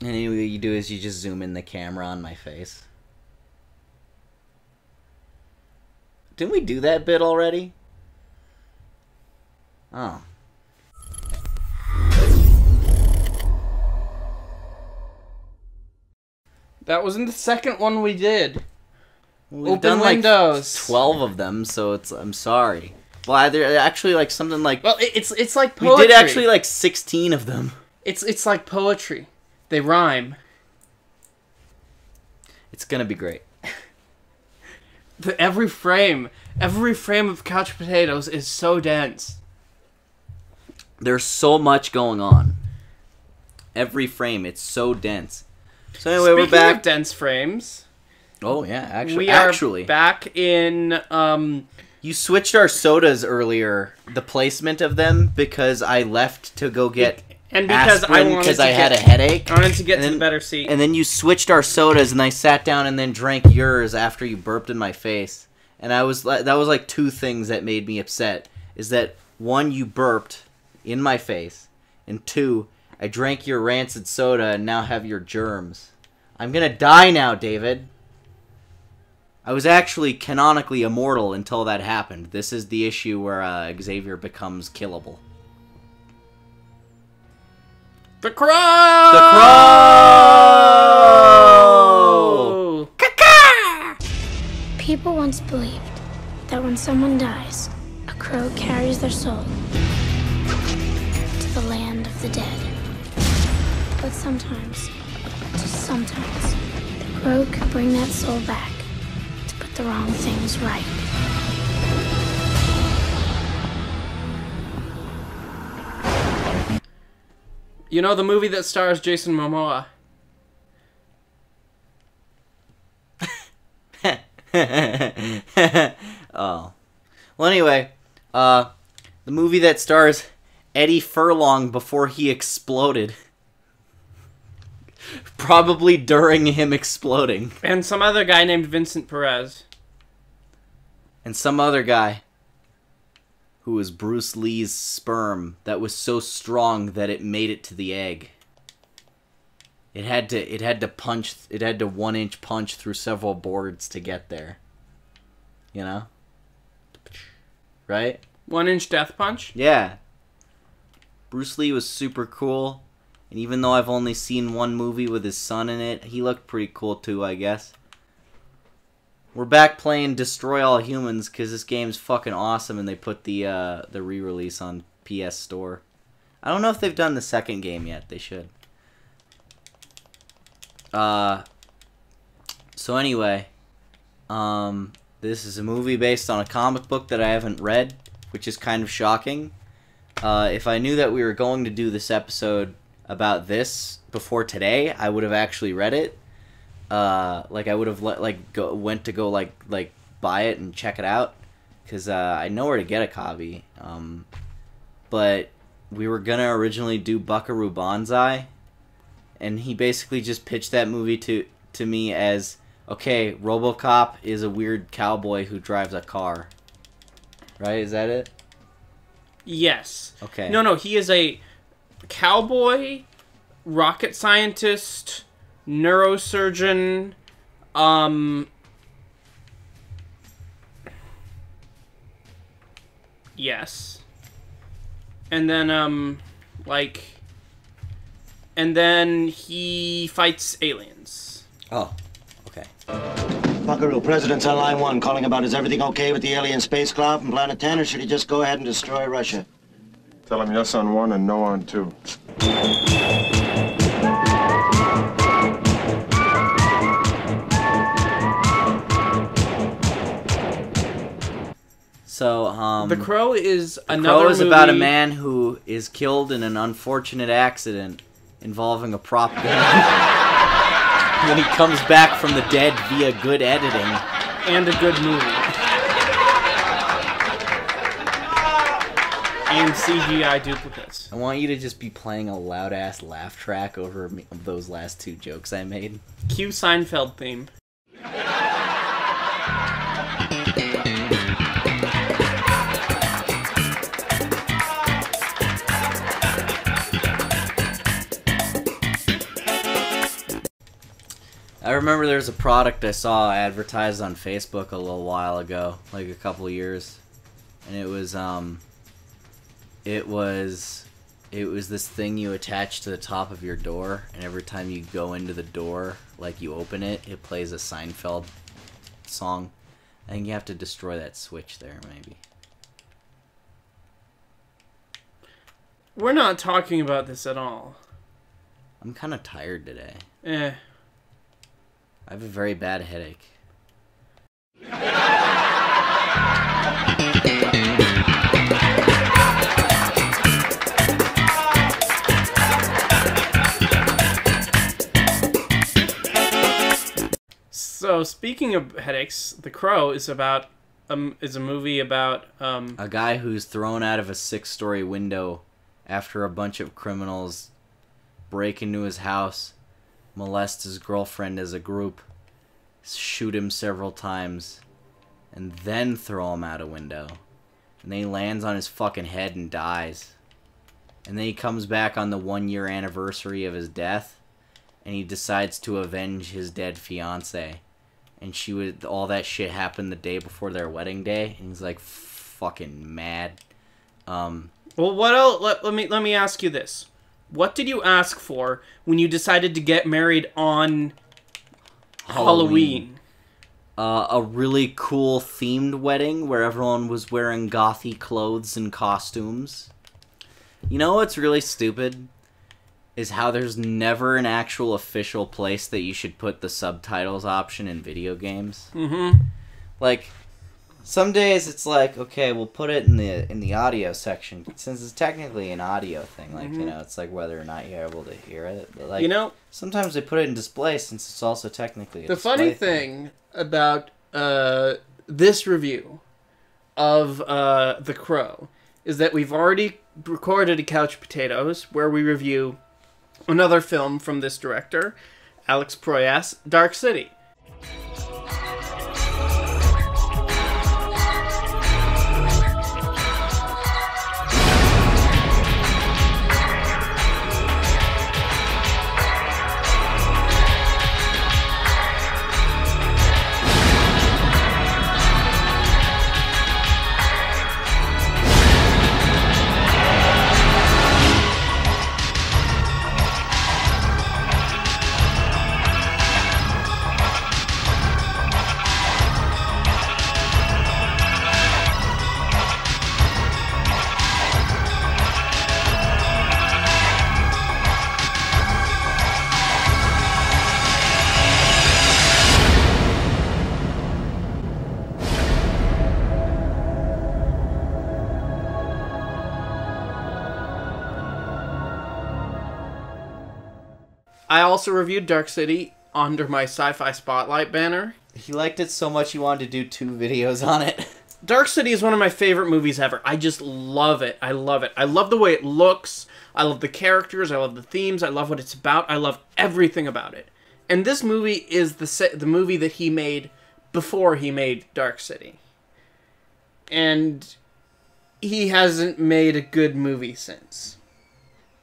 And what you do is you just zoom in the camera on my face. Didn't we do that bit already? Oh. That wasn't the second one we did. We've Open done Windows. Like 12 of them, so it's. I'm sorry. Well, they're actually like something like. Well, it's like poetry. We did actually like 16 of them. It's like poetry. They rhyme. It's gonna be great. Every frame of Couch Potatoes is so dense. There's so much going on. Every frame, it's so dense. So anyway, we're back. Speaking of dense frames. Oh yeah, actually, we are back in. You switched our sodas earlier, the placement of them, because I left to go get and because aspirin because I had a headache. I wanted to get to the better seat. And then you switched our sodas, and I sat down and then drank yours after you burped in my face. And that was like two things that made me upset. Is that one, you burped in my face, and two, I drank your rancid soda and now have your germs. I'm gonna die now, David. I was actually canonically immortal until that happened. This is the issue where Xavier becomes killable. The Crow! The Crow! Caca! People once believed that when someone dies, a crow carries their soul to the land of the dead. But sometimes, just sometimes, the crow can bring that soul back to put the wrong things right. You know the movie that stars Jason Momoa? Oh. Well, anyway, the movie that stars Eddie Furlong before he exploded. Probably during him exploding. And some other guy named Vincent Perez. And some other guy who was Bruce Lee's sperm that was so strong that it made it to the egg. It had to 1-inch punch through several boards to get there. You know? Right? 1-inch death punch? Yeah. Bruce Lee was super cool. And even though I've only seen one movie with his son in it, he looked pretty cool too, I guess. We're back playing Destroy All Humans because this game's fucking awesome and they put the re-release on PS Store. I don't know if they've done the second game yet. They should. So anyway, this is a movie based on a comic book that I haven't read, which is kind of shocking. If I knew that we were going to do this episode about this before today, I would have actually read it. Like I would have went to go buy it and check it out, because I know where to get a copy. But we were gonna originally do Buckaroo Banzai, and he basically just pitched that movie to me as, okay, RoboCop is a weird cowboy who drives a car. Right? Is that it? Yes. Okay. No, he is a cowboy, rocket scientist, neurosurgeon, yes. And then, and then he fights aliens. Oh, okay. Buckaroo, President's on line 1, calling about is everything okay with the alien space cloud from Planet 10, or should he just go ahead and destroy Russia? Tell him yes on 1 and no on 2. So, The Crow is another Crow is movie about a man who is killed in an unfortunate accident involving a prop gun. And then he comes back from the dead via good editing. And a good movie. And CGI duplicates. I want you to just be playing a loud-ass laugh track over those last 2 jokes I made. Cue Seinfeld theme. remember there's a product I saw advertised on Facebook a little while ago, like a couple of years, and it was this thing you attach to the top of your door, and every time you go into the door, like you open it, it plays a Seinfeld song. I think you have to destroy that switch there, maybe. We're not talking about this at all. I'm kind of tired today. Eh. I have a very bad headache. So, speaking of headaches, The Crow is about is a movie about a guy who's thrown out of a 6-story window after a bunch of criminals break into his house, molest his girlfriend as a group, shoot him several times, and then throw him out a window. And then he lands on his fucking head and dies. And then he comes back on the 1-year anniversary of his death, and he decides to avenge his dead fiancée. And all that shit happened the day before their wedding day, and he's like fucking mad. Well, what else? Let me ask you this. What did you ask for when you decided to get married on Halloween? A really cool themed wedding where everyone was wearing gothy clothes and costumes. You know what's really stupid? Is how there's never an actual official place that you should put the subtitles option in video games. Mm-hmm. Like, some days it's like, okay, we'll put it in the audio section, since it's technically an audio thing. Like, you know, it's like whether or not you're able to hear it. But like, you know, sometimes they put it in display since it's also technically a the funny thing about this review of The Crow is that we've already recorded a Couch Potatoes where we review another film from this director, Alex Proyas, Dark City. I also reviewed Dark City under my Sci-Fi Spotlight banner. He liked it so much he wanted to do 2 videos on it. Dark City is one of my favorite movies ever. I just love it. I love it. I love the way it looks. I love the characters. I love the themes. I love what it's about. I love everything about it. And this movie is the movie that he made before he made Dark City. And he hasn't made a good movie since.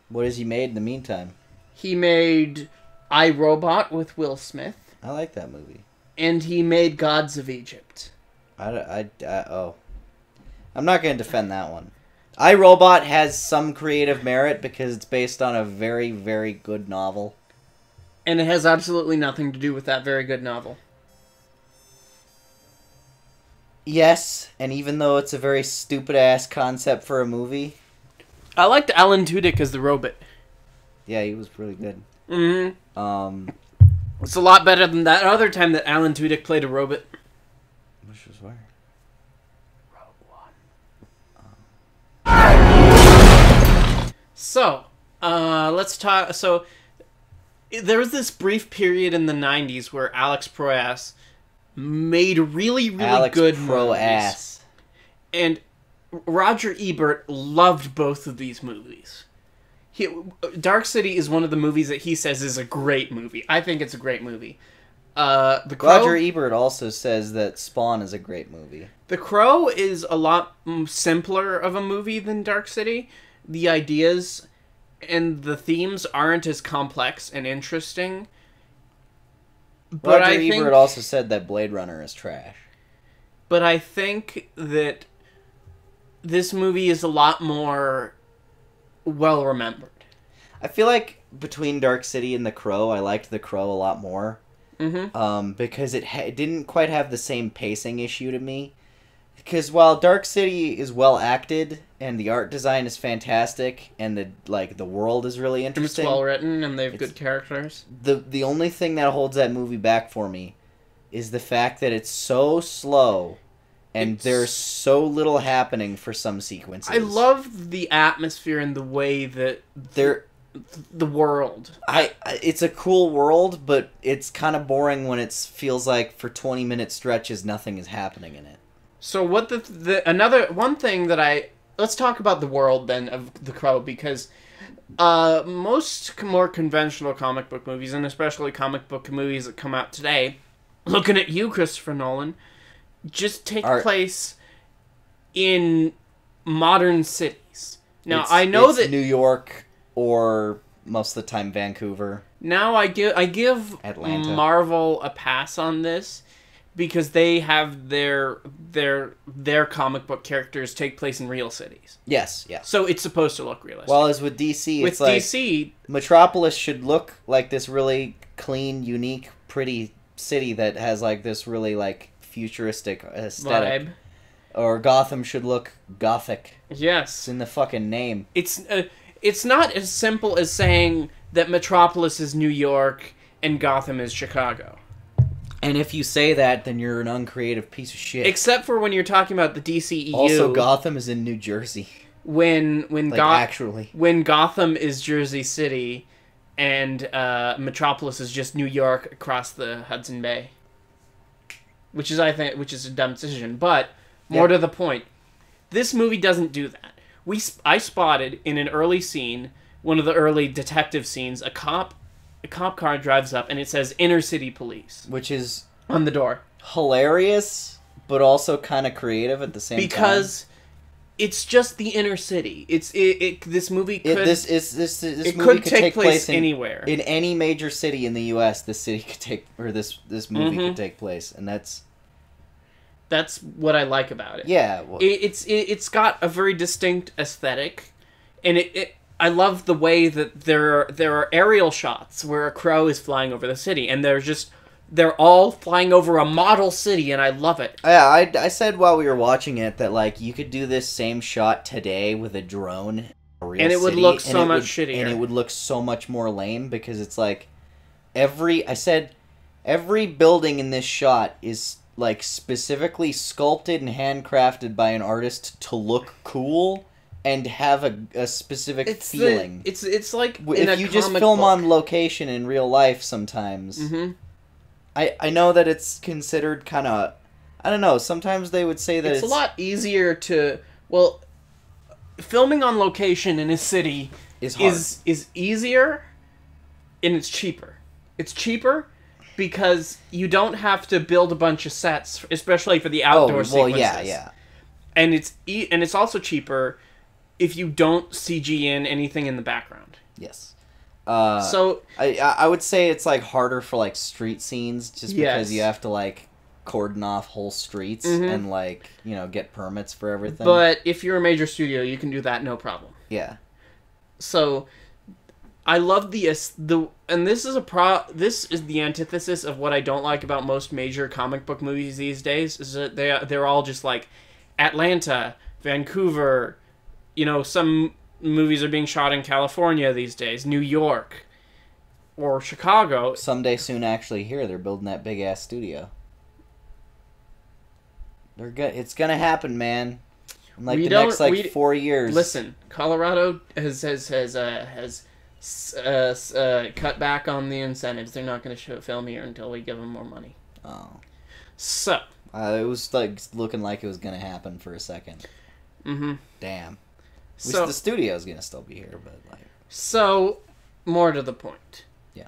What has he made in the meantime? He made I, Robot with Will Smith. I like that movie. And he made Gods of Egypt. I'm not going to defend that one. I, Robot has some creative merit because it's based on a very, very good novel. And it has absolutely nothing to do with that very good novel. Yes, and even though it's a very stupid-ass concept for a movie... I liked Alan Tudyk as the robot. Yeah, he was really good. Mm-hmm. It's a lot better than that other time that Alan Tudyk played a robot. Which was where? Rogue One. So, let's talk... So, there was this brief period in the 90s where Alex Proyas made really good movies. And Roger Ebert loved both of these movies. Dark City is one of the movies that he says is a great movie. I think it's a great movie. The Crow, Roger Ebert also says that Spawn is a great movie. The Crow is a lot simpler of a movie than Dark City. The ideas and the themes aren't as complex and interesting. But Roger I think Ebert also said that Blade Runner is trash. But I think that this movie is a lot more well remembered. I feel like between Dark City and The Crow, I liked The Crow a lot more. Because it didn't quite have the same pacing issue to me. Because while Dark City is well acted and the art design is fantastic and the world is really interesting, It's well written and they have good characters. The only thing that holds that movie back for me is the fact that it's so slow and there's so little happening for some sequences. I love the atmosphere and the way that the world. It's a cool world, but it's kind of boring when it feels like for 20-minute stretches nothing is happening in it. So what one thing that let's talk about the world then of The Crow, because most more conventional comic book movies, and especially comic book movies that come out today, looking at you, Christopher Nolan, just take place in modern cities. Now I know that New York or most of the time Vancouver. Now I give Atlanta. Marvel a pass on this because they have their comic book characters take place in real cities. Yes, yeah. So it's supposed to look realistic. Well, as with DC, it's like DC, Metropolis should look like this really clean, unique, pretty city that has like this really like futuristic aesthetic. Vibe. Or Gotham should look gothic. Yes. It's in the fucking name. It's not as simple as saying that Metropolis is New York and Gotham is Chicago. And if you say that, then you're an uncreative piece of shit. Except for when you're talking about the DCEU. Also, Gotham is in New Jersey. When actually. When Gotham is Jersey City and Metropolis is just New York across the Hudson Bay. Which is a dumb decision, but more to the point. This movie doesn't do that. I spotted in an early scene, one of the early detective scenes, a cop car drives up and it says Inner City Police, which is on the door. Hilarious, but also kind of creative at the same time. Because it's just the inner city. This movie could this movie could take place anywhere. In any major city in the US, this movie could take place, and that's what I like about it. Yeah, well, it's got a very distinct aesthetic, and I love the way that there are aerial shots where a crow is flying over the city, and they're all flying over a model city, and I love it. Yeah, I said while we were watching it that like you could do this same shot today with a drone, and it would look so much shittier, and it would look so much more lame because it's like every building in this shot is like specifically sculpted and handcrafted by an artist to look cool and have a specific feeling. It's like if you just film on location in real life sometimes. Mm-hmm. I know that it's considered kind of, I don't know, sometimes they would say that it's a lot easier to, filming on location in a city is easier and it's cheaper. It's cheaper because you don't have to build a bunch of sets, especially for the outdoor sequences. Yeah. And it's also cheaper if you don't CG in anything in the background. Yes. So I would say it's like harder for like street scenes just because you have to like cordon off whole streets and like, you know, get permits for everything. But if you're a major studio, you can do that no problem. Yeah. So I love and this is the antithesis of what I don't like about most major comic book movies these days, is that they're all just like Atlanta, Vancouver, you know, some movies are being shot in California these days, New York, or Chicago. Someday soon, actually, here they're building that big ass studio. It's gonna happen, man. In like the next 4 years. Listen, Colorado has cut back on the incentives. They're not going to film here until we give them more money. Oh. So. It was like looking like it was going to happen for a second. Mm-hmm. Damn. So, the studio's going to still be here, but like. So, more to the point. Yeah.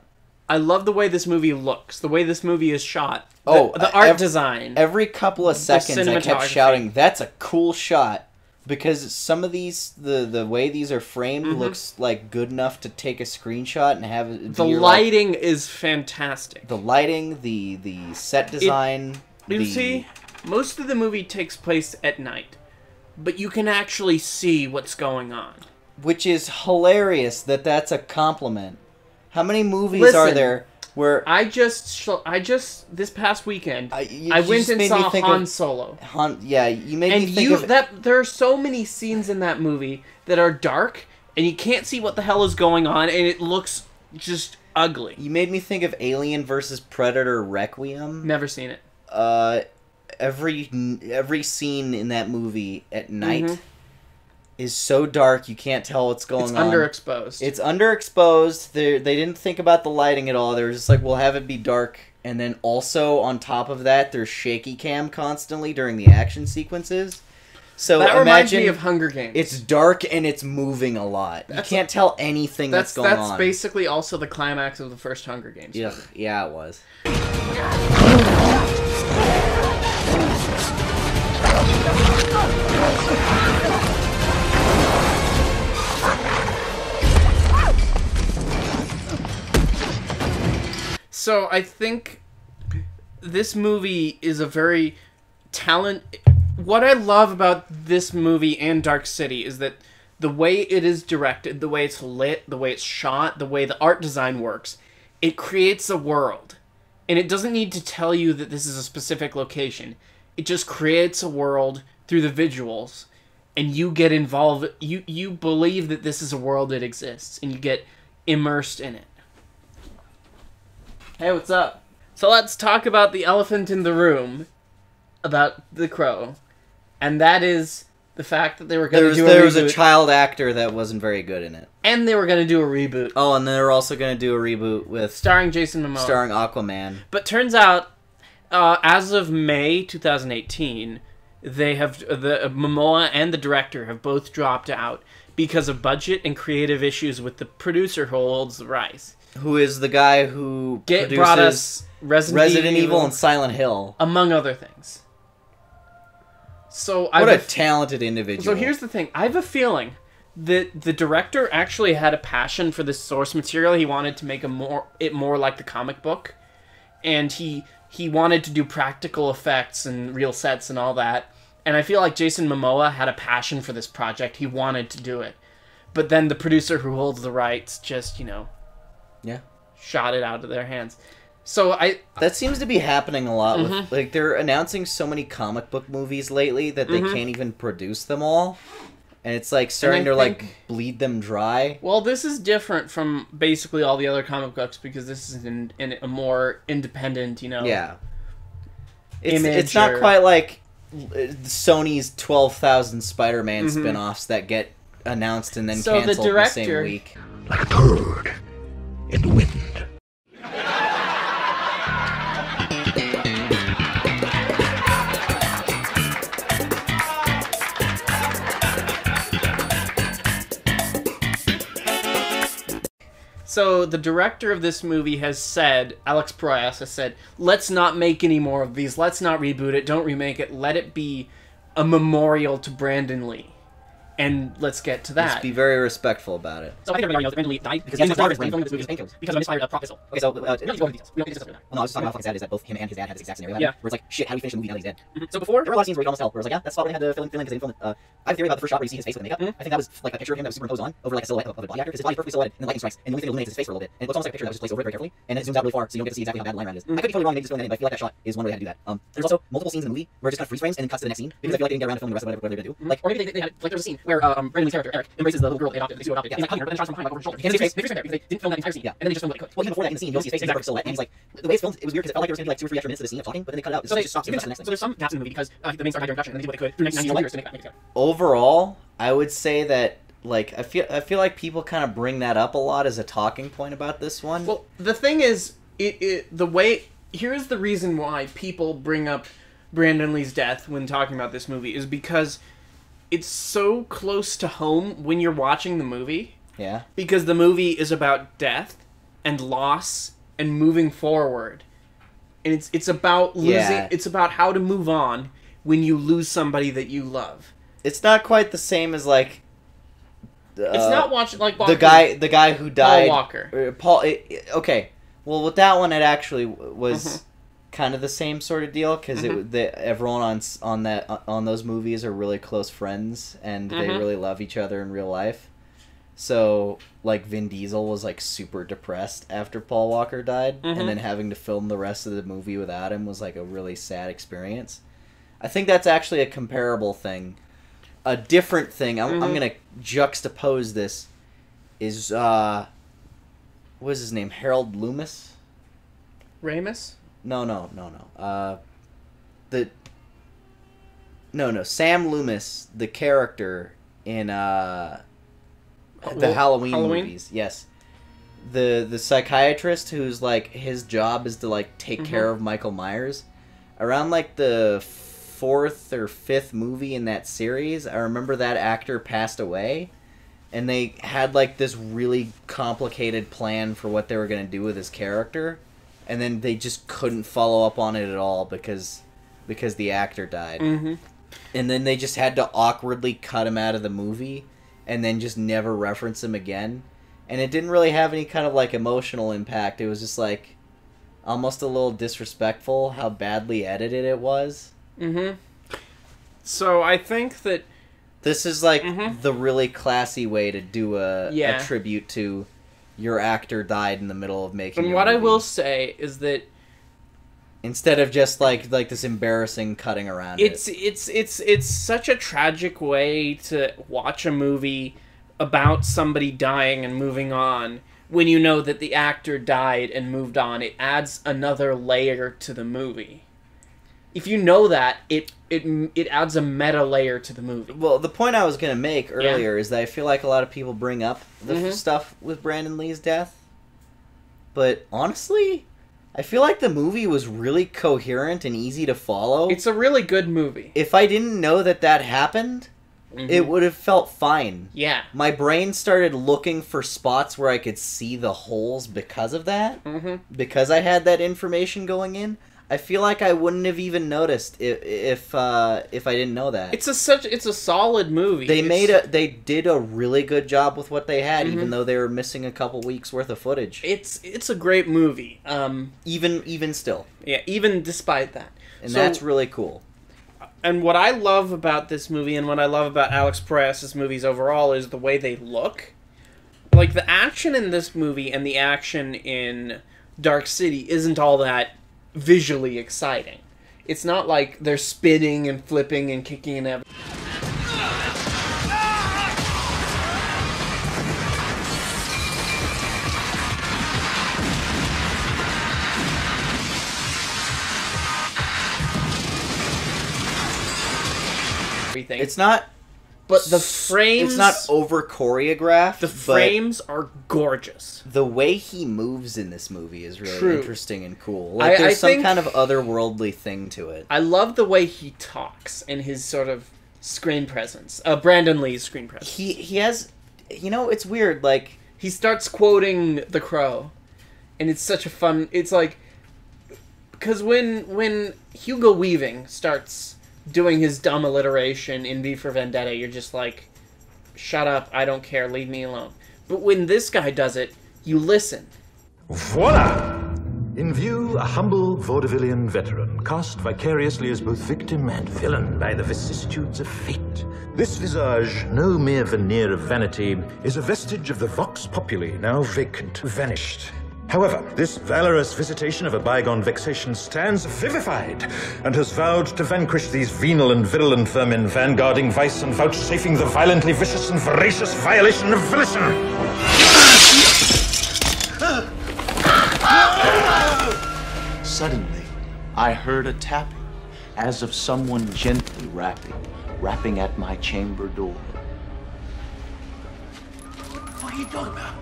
I love the way this movie looks. The way this movie is shot. The art design. Every couple of seconds I kept shouting, "That's a cool shot." Because some of these, the way these are framed looks like good enough to take a screenshot and have it be the lighting is fantastic. The lighting, the set design. You see, most of the movie takes place at night, but you can actually see what's going on. Which is hilarious that's a compliment. How many movies are there where... I just this past weekend, I went and saw Han Solo. You made me think of... there are so many scenes in that movie that are dark, and you can't see what the hell is going on, and it looks just ugly. You made me think of Alien vs. Predator Requiem. Never seen it. Every scene in that movie at night is so dark you can't tell what's going on. It's underexposed. They didn't think about the lighting at all. They were just like, we'll have it be dark. And then also, on top of that, there's shaky cam constantly during the action sequences. So that reminds me of Hunger Games. It's dark and it's moving a lot. You can't tell anything that's going on. That's basically also the climax of the first Hunger Games. Yeah, it was. So I think this movie is a very what I love about this movie and Dark City is that the way it is directed, the way it's lit, the way it's shot, the way the art design works, it creates a world. And it doesn't need to tell you that this is a specific location. It just creates a world through the visuals, and you get involved. You believe that this is a world that exists, and you get immersed in it. Hey, what's up? So let's talk about the elephant in the room, about The Crow, and that is the fact that they were going to do a reboot. There was a child actor that wasn't very good in it. And they were going to do a reboot. Oh, and they were also going to do a reboot with... Starring Jason Momoa. Starring Aquaman. But turns out, as of May 2018, they have... Momoa and the director have both dropped out because of budget and creative issues with the producer who holds the rights. Who is the guy who brought us Resident Evil and Silent Hill. Among other things. So what a talented individual. So here's the thing. I have a feeling that the director actually had a passion for this source material. He wanted to make it more like the comic book. And he wanted to do practical effects and real sets and all that. And I feel like Jason Momoa had a passion for this project. He wanted to do it. But then the producer who holds the rights just, shot it out of their hands. So that seems to be happening a lot with like they're announcing so many comic book movies lately that they can't even produce them all. And it's like starting to bleed them dry. Well, this is different from basically all the other comic books because this is in a more independent, Yeah. It's not quite like Sony's 12,000 Spider-Man spin-offs that get announced and then canceled the same week. Like a bird in the wind. So the director of this movie has said, Alex Proyas has said, let's not make any more of these. Let's not reboot it. Don't remake it. Let it be a memorial to Brandon Lee. And let's get to that. Let's be very respectful about it. So I think everybody knows that Brandon Lee died because he was filming this movie because of a misfired prop pistol. Okay, so... we don't need to go into details. We don't need to discuss that. Well, no, I was just talking about how fucking sad it is that both him and his dad had this exact scenario. Yeah. Where it's like, shit, how do we finish the movie now that he's dead? So before... There were a lot of scenes where you could almost tell, where it was like, yeah, that's why they had to fill in because they didn't film it. I have a theory about the first shot where you see his face with the makeup. I think that was like a picture of him that was superimposed on over like a silhouette of a body actor, because his body's perfectly silhouetted, and the lighting strikes, and the only thing illuminates his face for a little bit. And it looks almost like a picture that was just placed over it very carefully, and it zooms out really far, so you don't get to see exactly how bad the line around is. I could be totally wrong, maybe just filling that in, but I feel like that shot is one way they had to do that. There's also multiple scenes in the movie where it just kind of freeze frames and then cuts to the next scene, because I feel like they didn't get around to filming the rest of whatever they're gonna do. Like, or maybe they had, like, there's a scene where Brandon Lee's character, Eric, embraces the little girl they adopted, the adopted. Yeah. He's like hugging her, but then shots from behind, like, over his shoulder. And his face there, because they didn't film that entire scene. Yeah. And then they just filmed what they could. Well, even before that in the scene, you'll see his face in perfect silhouette, and he's like, the way it's filmed, it was weird, because it felt like there was gonna be like 2 or 3 extra minutes of the scene of talking, but then they cut it out. So it just stops and so there's some gaps in the movie because the main star had their introduction, and they did what they could through 19 years to make it. Overall, I would say that, like, I feel like people kind of bring that up a lot as a talking point about this one. Well, the thing is, here's the reason why people bring up Brandon Lee's death when talking about this movie, is because it's so close to home when you're watching the movie. Yeah. Because the movie is about death and loss and moving forward. And it's about losing, it's about how to move on when you lose somebody that you love. It's not quite the same as like. It's not watching like the guy who died. Paul Walker. Okay, well with that one it actually was kind of the same sort of deal because everyone on those movies are really close friends and they really love each other in real life. So like Vin Diesel was like super depressed after Paul Walker died, and then having to film the rest of the movie without him was like a really sad experience. I think that's actually a comparable thing. A different thing, I'm gonna juxtapose this, is, what is his name, Harold Loomis? Ramis? No. Sam Loomis, the character in, the Halloween movies, yes. The psychiatrist who's, like, his job is to, like, take care of Michael Myers. Around, like, the fourth or fifth movie in that series, I remember that actor passed away, and they had like this really complicated plan for what they were going to do with his character, and then they just couldn't follow up on it at all because the actor died. And then they just had to awkwardly cut him out of the movie and then just never reference him again, and it didn't really have any kind of like emotional impact. It was just like almost a little disrespectful how badly edited it was. So I think that this is like the really classy way to do a tribute to your actor died in the middle of making. And what I will say is that instead of just like this embarrassing cutting around, it's such a tragic way to watch a movie about somebody dying and moving on. When you know that the actor died and moved on, it adds another layer to the movie. If you know that, it adds a meta layer to the movie. Well, the point I was going to make earlier is that I feel like a lot of people bring up the stuff with Brandon Lee's death. But honestly, I feel like the movie was really coherent and easy to follow. It's a really good movie. If I didn't know that happened, it would have felt fine. Yeah. My brain started looking for spots where I could see the holes because of that. Because I had that information going in. I feel like I wouldn't have even noticed if I didn't know that. It's a solid movie. They did a really good job with what they had, even though they were missing a couple weeks worth of footage. It's a great movie. Even still. Yeah, even despite that. And that's really cool. And what I love about this movie and what I love about Alex Proyas' movies overall is the way they look. Like the action in this movie and the action in Dark City isn't all that visually exciting. It's not like they're spinning and flipping and kicking and everything. It's not, but the frames. It's not over choreographed. The frames are gorgeous. The way he moves in this movie is really interesting and cool. Like there's some kind of otherworldly thing to it. I love the way he talks and his sort of screen presence. Brandon Lee's screen presence. He has, it's weird. Like he starts quoting The Crow, and it's such a fun. It's like because when Hugo Weaving starts doing his dumb alliteration in V for Vendetta, you're just like, shut up, I don't care, leave me alone. But when this guy does it, you listen. Voila! In view, a humble vaudevillian veteran, cast vicariously as both victim and villain by the vicissitudes of fate. This visage, no mere veneer of vanity, is a vestige of the vox populi, now vacant, vanished. However, this valorous visitation of a bygone vexation stands vivified, and has vowed to vanquish these venal and virulent vermin, vanguarding vice and vouchsafing the violently vicious and voracious violation of volition. Suddenly, I heard a tapping, as of someone gently rapping at my chamber door. What are you talking about?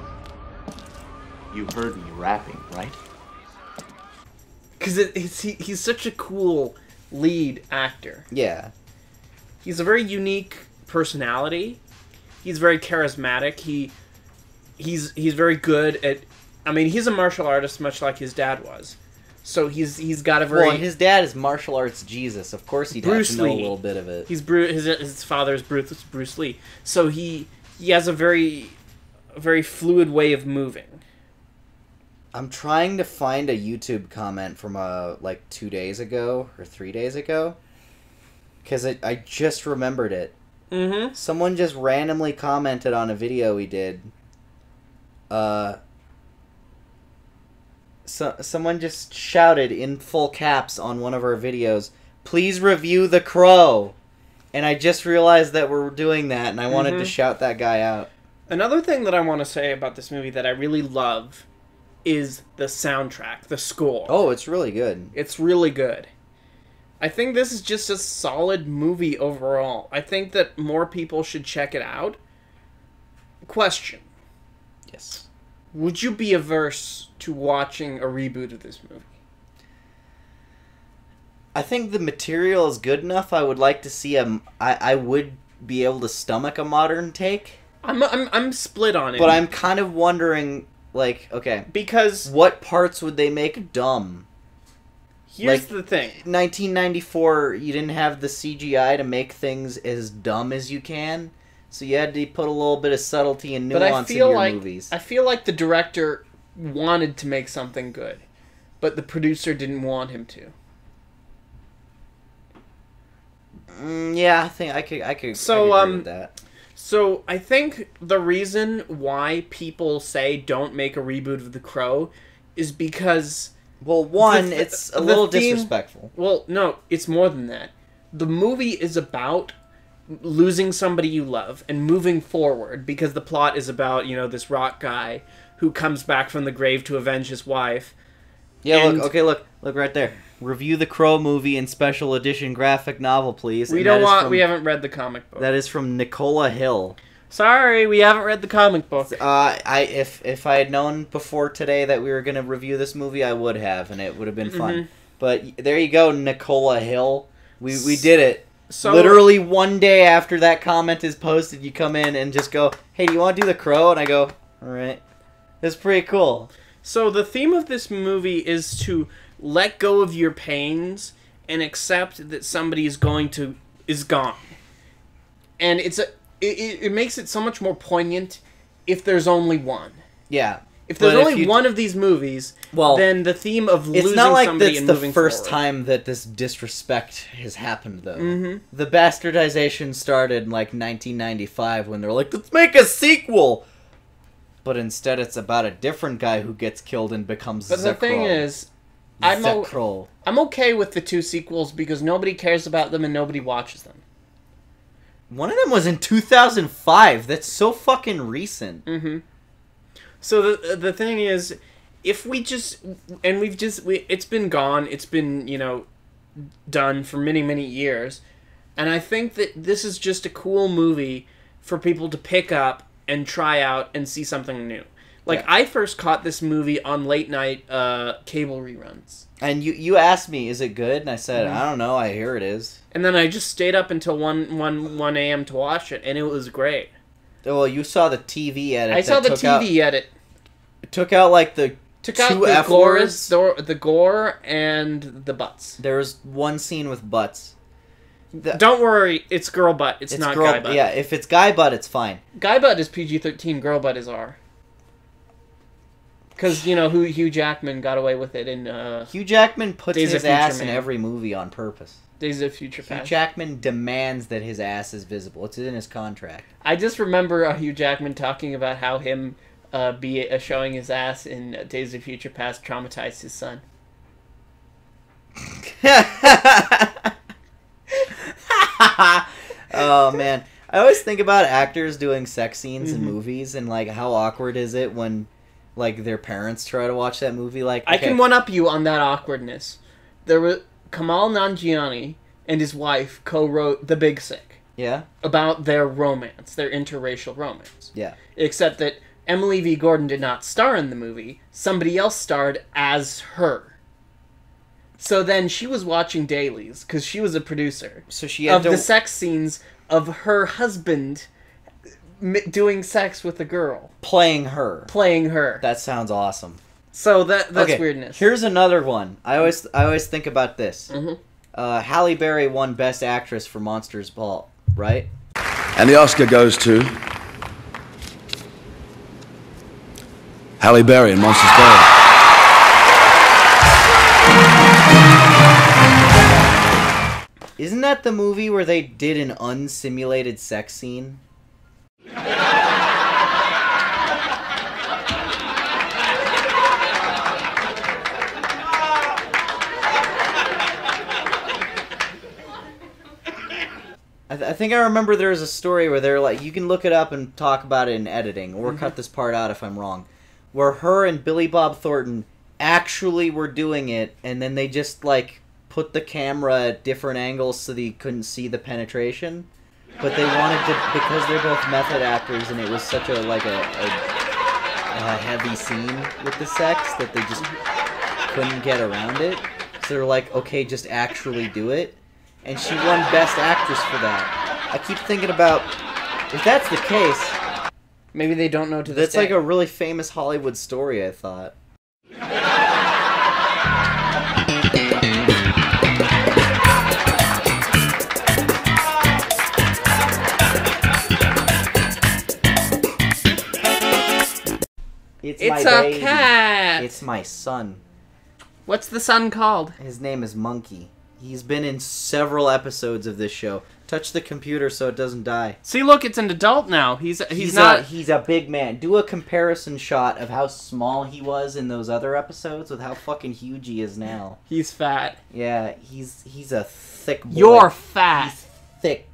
You heard me rapping, right? Because he's such a cool lead actor. Yeah. He's a very unique personality. He's very charismatic. He's very good at... I mean, he's a martial artist much like his dad was. So he's got a very... Well, his dad is martial arts Jesus. Of course he'd Bruce have to know Lee. a little bit of it. His father is Bruce Lee. So he has a very fluid way of moving. I'm trying to find a YouTube comment from like 2 days ago or 3 days ago, because I just remembered it. Mm-hmm. Someone just randomly commented on a video we did. Someone just shouted in full caps on one of our videos, "Please review The Crow," and I just realized that we're doing that, and I wanted to shout that guy out. Another thing that I want to say about this movie that I really love is the soundtrack, the score. Oh, it's really good. It's really good. I think this is just a solid movie overall. I think that more people should check it out. Question. Yes. Would you be averse to watching a reboot of this movie? I think the material is good enough. I would like to see I would be able to stomach a modern take. I'm split on it. But I'm kind of wondering, like, okay, because what parts would they make dumb? Here's the thing. 1994, you didn't have the CGI to make things as dumb as you can, so you had to put a little bit of subtlety and nuance in your movies. I feel like the director wanted to make something good, but the producer didn't want him to. Yeah, I think I could agree with that. So I think the reason why people say don't make a reboot of The Crow is because... Well, one, it's a little disrespectful. Well, no, it's more than that. The movie is about losing somebody you love and moving forward, because the plot is about, this rock guy who comes back from the grave to avenge his wife. Yeah, look right there. Review the Crow movie in special edition graphic novel, please. We haven't read the comic book. That is from Nicola Hill. Sorry, we haven't read the comic book. If I had known before today that we were going to review this movie, I would have, and it would have been fun. But there you go, Nicola Hill. We did it. So, literally one day after that comment is posted, you come in and just go, "Hey, do you want to do The Crow?" And I go, "All right." It's pretty cool. So the theme of this movie is to let go of your pains and accept that somebody is gone. And it makes it so much more poignant if there's only one. Yeah. If there's only one of these movies, then the theme of losing somebody and moving forward. It's not like that's the first time that this disrespect has happened, though. The bastardization started in, 1995 when they were like, "Let's make a sequel!" But instead it's about a different guy who gets killed and becomes But the thing is, I'm okay with the two sequels because nobody cares about them and nobody watches them. One of them was in 2005. That's so fucking recent. So the thing is, if we just... And it's been gone. It's been, done for many, many years. And I think that this is just a cool movie for people to pick up and try out and see something new. I first caught this movie on late night cable reruns. And you asked me, is it good? And I said, I don't know, I hear it is. And then I just stayed up until 1 a.m. to watch it, and it was great. Well, you saw the TV edit. I saw the TV edit. It took out, the two F words. The gore and the butts. There was one scene with butts. Don't worry, it's girl butt. It's not guy butt. Yeah, if it's guy butt, it's fine. Guy butt is PG-13, girl butt is R. Because, Hugh Jackman got away with it in... Hugh Jackman puts his ass in every movie on purpose. Days of Future Past. Hugh Jackman demands that his ass is visible. It's in his contract. I just remember Hugh Jackman talking about how him showing his ass in Days of Future Past traumatized his son. Oh, man. I always think about actors doing sex scenes in movies and, how awkward is it when... their parents try to watch that movie. Okay. I can one-up you on that awkwardness. There were Kamal Nanjiani and his wife co-wrote The Big Sick. Yeah. About their romance, their interracial romance. Yeah. Except that Emily V. Gordon did not star in the movie. Somebody else starred as her. So then she was watching dailies, because she was a producer. So she had the sex scenes of her husband... doing sex with a girl. Playing her. Playing her. That sounds awesome. So that's weirdness. Here's another one. I always think about this. Mm-hmm. Halle Berry won Best Actress for Monsters Ball, right? And the Oscar goes to Halle Berry in Monsters Ball. Isn't that the movie where they did an unsimulated sex scene? I think I remember there was a story where they're like, you can look it up and talk about it in editing, or cut this part out if I'm wrong, where her and Billy Bob Thornton actually were doing it, and then they just, like, put the camera at different angles so that you couldn't see the penetration, but they wanted to, because they're both method actors, and it was such a, like, a heavy scene with the sex that they just couldn't get around it, so they're like, okay, just actually do it. And she won Best Actress for that. I keep thinking about, if that's the case... Maybe they don't know to this That's like a really famous Hollywood story, I thought. It's my a baby. cat! It's my son. What's the son called? His name is Monkey. He's been in several episodes of this show. Touch the computer so it doesn't die. See, look, it's an adult now. He's He's a big man. Do a comparison shot of how small he was in those other episodes with how fucking huge he is now. He's fat. Yeah, he's a thick boy. You're fat. He's thick.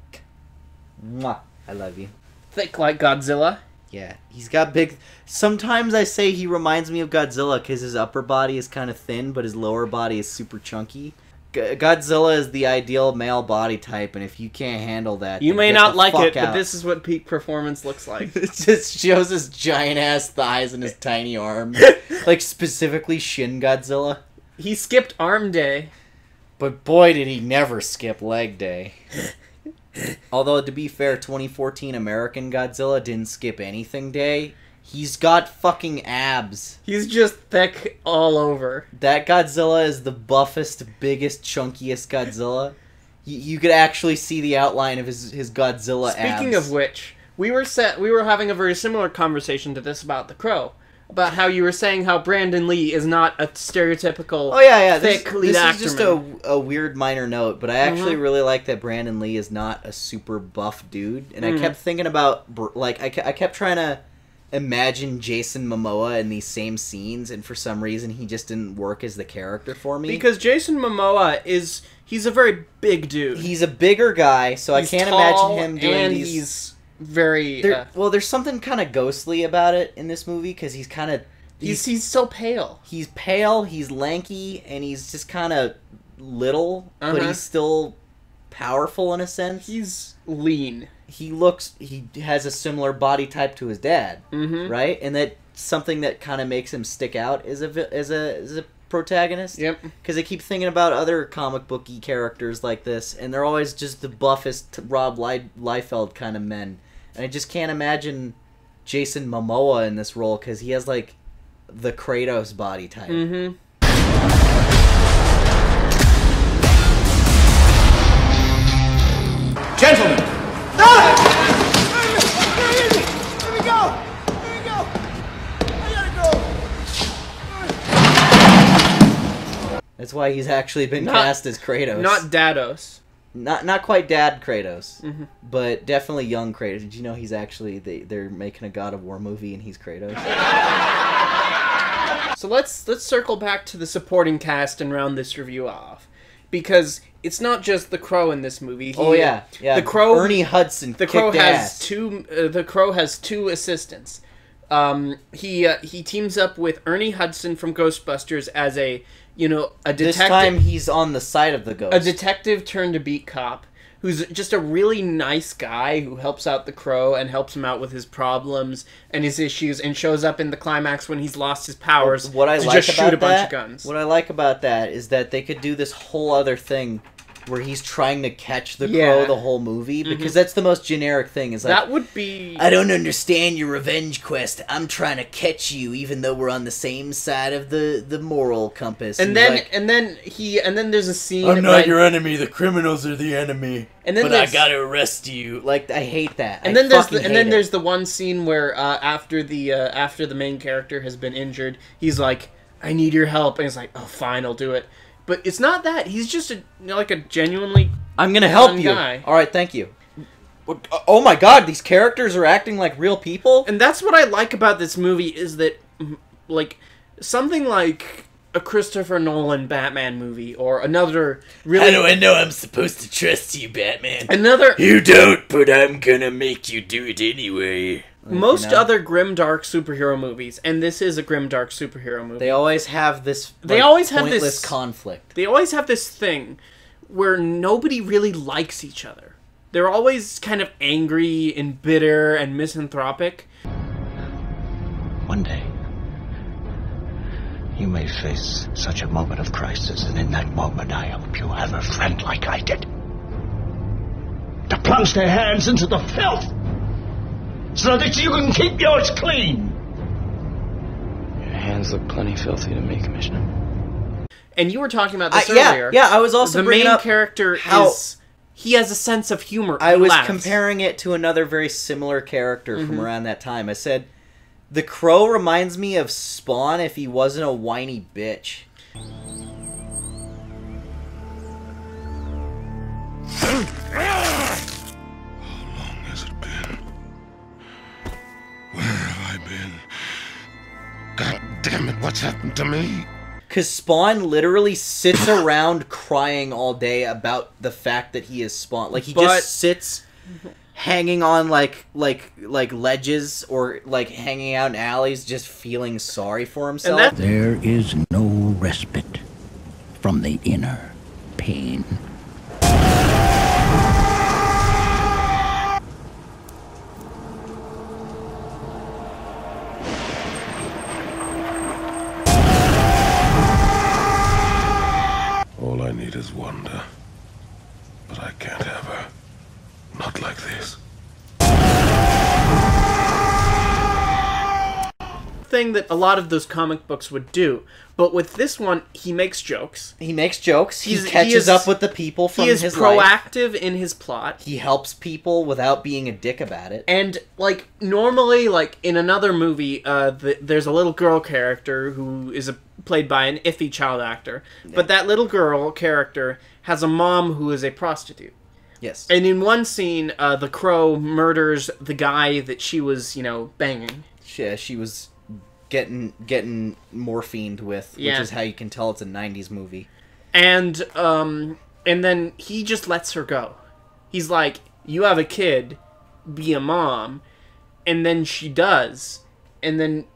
Mwah. I love you. Thick like Godzilla. Yeah, he's got big... Sometimes I say he reminds me of Godzilla because his upper body is kind of thin, but his lower body is super chunky. Godzilla is the ideal male body type, and if you can't handle that, you may get not the like fuck it, out. but this is what peak performance looks like. It just shows his giant ass thighs and his tiny arms, like specifically Shin Godzilla. He skipped arm day, but boy did he never skip leg day. Although to be fair, 2014 American Godzilla didn't skip anything day. He's got fucking abs. He's just thick all over. That Godzilla is the buffest, biggest, chunkiest Godzilla. You could actually see the outline of his Godzilla abs. Speaking of which, we were having a very similar conversation to this about The Crow. About how you were saying how Brandon Lee is not a stereotypical thick lead actor. This is just a weird minor note, but I actually really like that Brandon Lee is not a super buff dude. And I kept thinking about, like, I kept trying to imagine Jason Momoa in these same scenes, and for some reason he just didn't work as the character for me. Because Jason Momoa he's a very big dude. He's a bigger guy, so I can't imagine him doing and these... he's very... well, there's something kind of ghostly about it in this movie, because he's kind of... He's so pale. He's pale, he's lanky, and he's just kind of little, but he's still powerful in a sense. He's lean. He has a similar body type to his dad, right? And that's something that kind of makes him stick out as a protagonist. Yep. Because I keep thinking about other comic booky characters like this, and they're always just the buffest Rob Liefeld kind of men. And I just can't imagine Jason Momoa in this role because he has like the Kratos body type. Gentlemen. Let me go! I gotta go! That's why he's actually been cast as Kratos. Not Dados. Not quite Dad Kratos, but definitely young Kratos. Did you know he's actually they're making a God of War movie and he's Kratos? So let's circle back to the supporting cast and round this review off, because it's not just the Crow in this movie. Yeah. The Crow, Ernie Hudson. The Crow has ass. two assistants. He teams up with Ernie Hudson from Ghostbusters as a detective. This time he's on the side of the ghost. A detective turned to beat cop who's just a really nice guy who helps out the Crow and helps him out with his problems and his issues, and shows up in the climax when he's lost his powers to just shoot a bunch of guns. What I like about that is that they could do this whole other thing where he's trying to catch the Yeah. crow the whole movie, because that's the most generic thing. Is like, That would be... I don't understand your revenge quest. I'm trying to catch you, even though we're on the same side of the moral compass. And then there's a scene. I'm not your enemy. The criminals are the enemy. And then but I gotta arrest you. Like, I hate that. And then there's the one scene where after the main character has been injured, he's like, I need your help, and he's like, oh fine, I'll do it. But it's not that. He's just a genuinely I'm gonna help you. guy. All right, thank you. Oh my God, these characters are acting like real people. And that's what I like about this movie is that, like, something like a Christopher Nolan Batman movie or another really... How do I know I'm supposed to trust you, Batman? Another... You don't, but I'm gonna make you do it anyway. Most other grimdark superhero movies, and this is a grimdark superhero movie. They always have this. They always have pointless this conflict. They always have this thing where nobody really likes each other. They're always kind of angry and bitter and misanthropic. One day, you may face such a moment of crisis, and in that moment, I hope you have a friend like I did. To plunge their hands into the filth, so that you can keep yours clean. Your hands look plenty filthy to me, Commissioner. And you were talking about this earlier. Yeah, I was also the bringing main up character how he has a sense of humor. I was laughs. comparing it to another very similar character from around that time. I said, the Crow reminds me of Spawn if he wasn't a whiny bitch. Where have I been? God damn it, what's happened to me? Because Spawn literally sits around crying all day about the fact that he is Spawn. Like, he just sits hanging on, like ledges or, like, hanging out in alleys just feeling sorry for himself. There is no respite from the inner pain. All I need is wonder. But I can't have her. Not like this. Thing that a lot of those comic books would do, but with this one, he makes jokes. He makes jokes. He catches up with the people from his life. He is proactive in his plot. He helps people without being a dick about it. And, like, normally, like, in another movie, there's a little girl character who is played by an iffy child actor. Yeah. But that little girl character has a mom who is a prostitute. Yes. And in one scene, the Crow murders the guy that she was, banging. Yeah, she was getting morphined with, which is how you can tell it's a 90s movie. And then he just lets her go. He's like, you have a kid, be a mom. And then she does. And then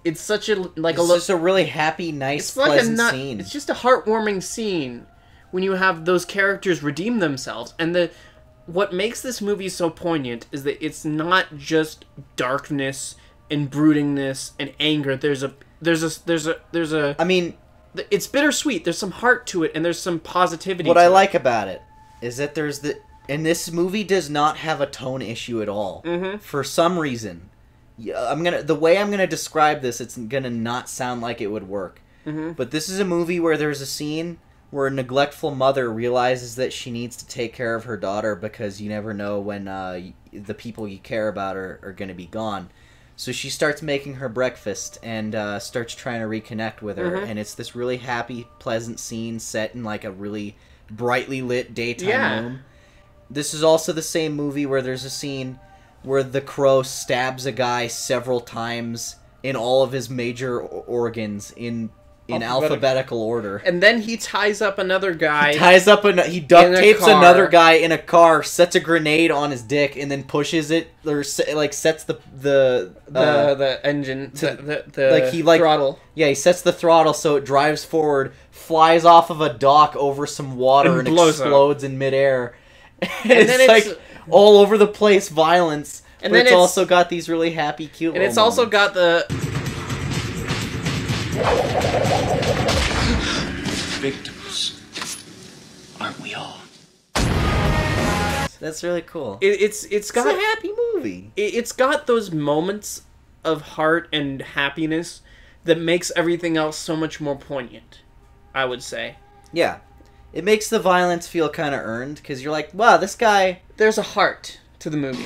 it's such a, like, it's just a really happy, nice, pleasant scene. It's just a heartwarming scene when you have those characters redeem themselves. And what makes this movie so poignant is that it's not just darkness and broodingness and anger. There's a I mean, it's bittersweet. There's some heart to it, and there's some positivity. What I like about it is that and this movie does not have a tone issue at all. For some reason, the way I'm gonna describe this, it's gonna not sound like it would work. But this is a movie where there's a scene where a neglectful mother realizes that she needs to take care of her daughter because you never know when the people you care about are gonna be gone. So she starts making her breakfast and starts trying to reconnect with her. And it's this really happy, pleasant scene set in, like, a really brightly lit daytime room. This is also the same movie where there's a scene where the Crow stabs a guy several times in all of his major organs in alphabetical order. And then he ties up another guy. He duct tapes another guy in a car, sets a grenade on his dick, and then pushes it, or sets the engine, the throttle. Yeah, he sets the throttle so it drives forward, flies off of a dock over some water, and explodes in midair. And then it's like all over the place violence. And then it's also got these really happy, cute. And it's also got the victims, aren't we all? That's really cool. It's got a happy movie. It's got those moments of heart and happiness that makes everything else so much more poignant, I would say. Yeah. It makes the violence feel kind of earned, because you're like, wow, this guy... There's a heart to the movie.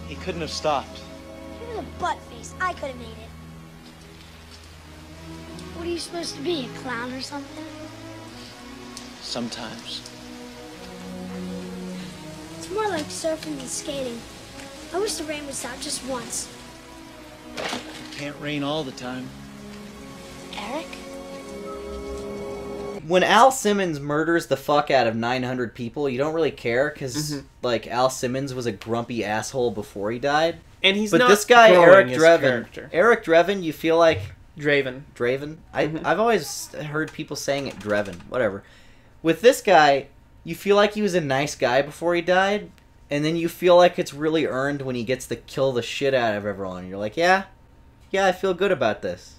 He couldn't have stopped. He was a butt face. I could have made it. What are you supposed to be, a clown or something? Sometimes. It's more like surfing than skating. I wish the rain would stop just once. It can't rain all the time. Eric? When Al Simmons murders the fuck out of 900 people, you don't really care, because, like, Al Simmons was a grumpy asshole before he died. And he's but not this guy, growing Eric Draven, you feel like... Draven. I've always heard people saying it Draven. Whatever. With this guy, you feel like he was a nice guy before he died, and then you feel like it's really earned when he gets to kill the shit out of everyone. You're like, yeah, I feel good about this.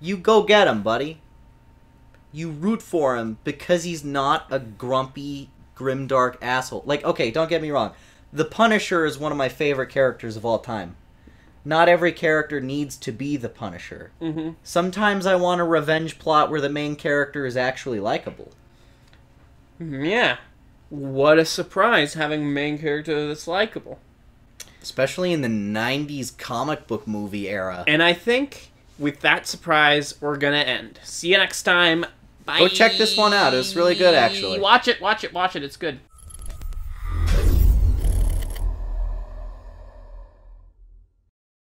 You go get him, buddy. You root for him because he's not a grumpy, grimdark asshole. Like, okay, don't get me wrong. The Punisher is one of my favorite characters of all time. Not every character needs to be the Punisher. Mm-hmm. Sometimes I want a revenge plot where the main character is actually likable. Yeah. What a surprise having a main character that's likable. Especially in the 90s comic book movie era. And I think with that surprise, we're going to end. See you next time. Bye. Go check this one out. It was really good, actually. Watch it. It's good.